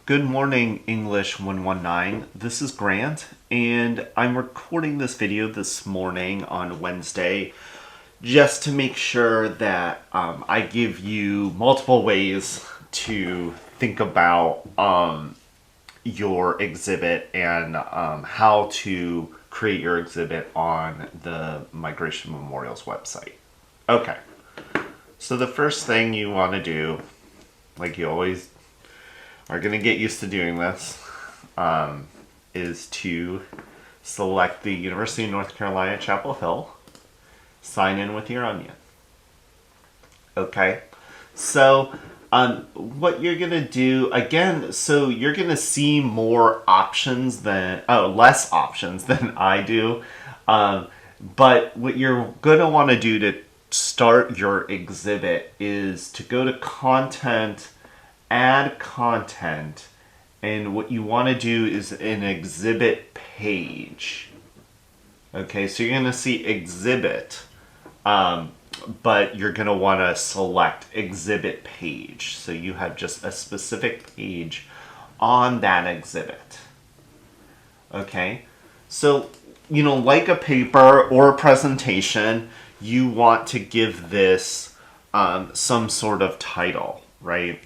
Good morning, English 119. This is Grant, and I'm recording this video this morning on Wednesday just to make sure that I give you multiple ways to think about your exhibit and how to create your exhibit on the Migration Memorials website. Okay, so the first thing you want to do, like you always are going to get used to doing this, is to select the University of North Carolina Chapel Hill, sign in with your Onion. Okay, so what you're going to do, again, so you're going to see more options less options than I do. But what you're going to want to do to start your exhibit is to go to Content, Add Content, and what you want to do is an exhibit page. Okay, so you're going to see exhibit, but you're going to want to select exhibit page. So you have just a specific page on that exhibit. Okay, so, like a paper or a presentation, you want to give this some sort of title, right?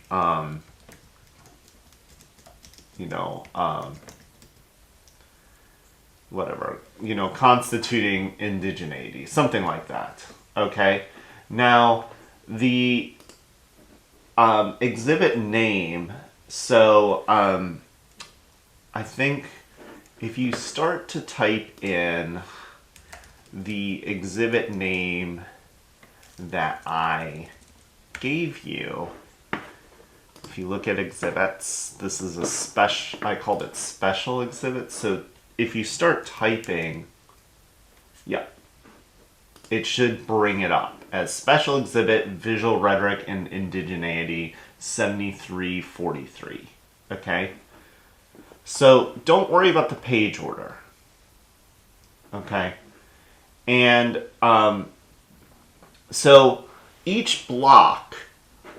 Whatever, constituting indigeneity, something like that. Okay, now the exhibit name. So I think if you start to type in the exhibit name that I gave you, if you look at exhibits, this is a special, I called it special exhibit. So if you start typing, yeah, it should bring it up as special exhibit, visual rhetoric and indigeneity 7343. Okay, so don't worry about the page order. Okay, and so each block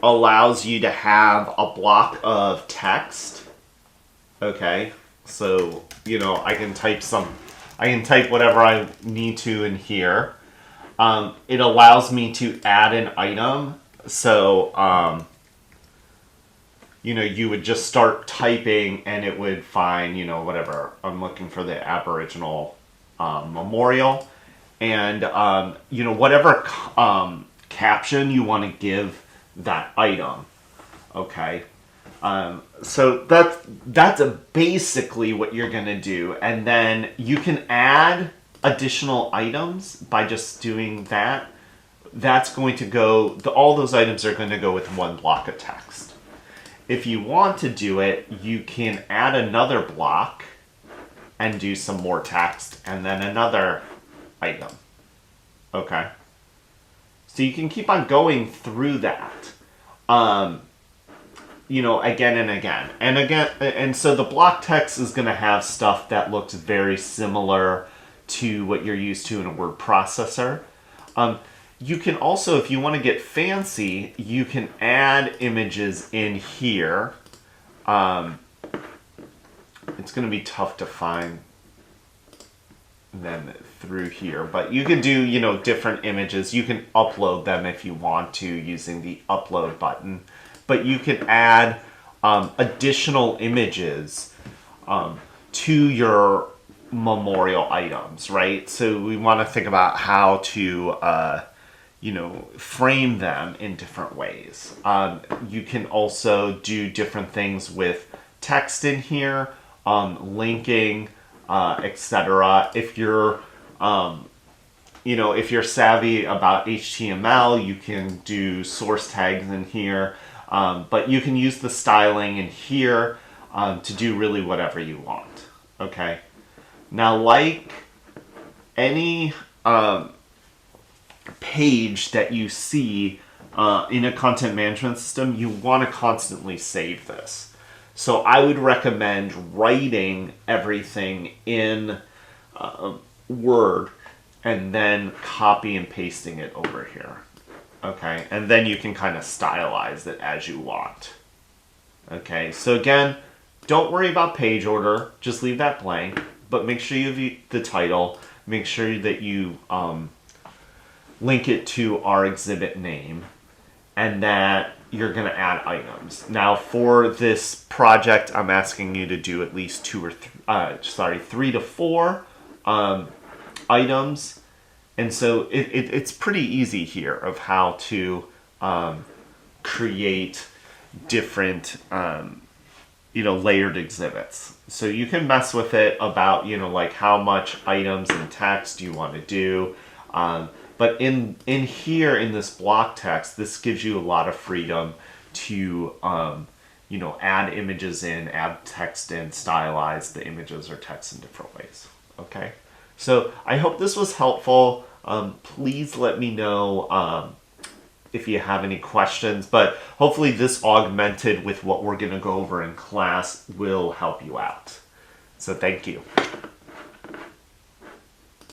allows you to have a block of text. Okay, so I can type whatever I need to in here. It allows me to add an item. So you would just start typing and it would find whatever I'm looking for, the Aboriginal memorial, and whatever caption you want to give that item. Okay, so that's basically what you're gonna do, and then you can add additional items by just doing that. That's going to go, all those items are going to go with one block of text. If you want to do it, you can add another block and do some more text, and then another item. Okay, so you can keep on going through that, again and again and again. And so the block text is going to have stuff that looks very similar to what you're used to in a word processor. You can also, if you want to get fancy, you can add images in here. It's going to be tough to find them through here, but you can do different images. You can upload them if you want to using the upload button, but you can add additional images to your memorial items, right? So we want to think about how to frame them in different ways. You can also do different things with text in here, linking, etc. If you're if you're savvy about HTML, you can do source tags in here, but you can use the styling in here to do really whatever you want. Okay, now like any page that you see in a content management system, you want to constantly save this. So I would recommend writing everything in Word and then copy and pasting it over here. Okay, and then you can kind of stylize it as you want. Okay, so again, don't worry about page order. Just leave that blank. But make sure you have the title. Make sure that you link it to our exhibit name, and that you're going to add items. Now, for this project, I'm asking you to do at least 3 to 4 items. And so it's pretty easy here of how to create different layered exhibits. So you can mess with it about like how much items and text you want to do. But in here in this block text, this gives you a lot of freedom to add images in, add text in, stylize the images or text in different ways. Okay, so I hope this was helpful. Please let me know if you have any questions, but hopefully this augmented with what we're going to go over in class will help you out. So thank you.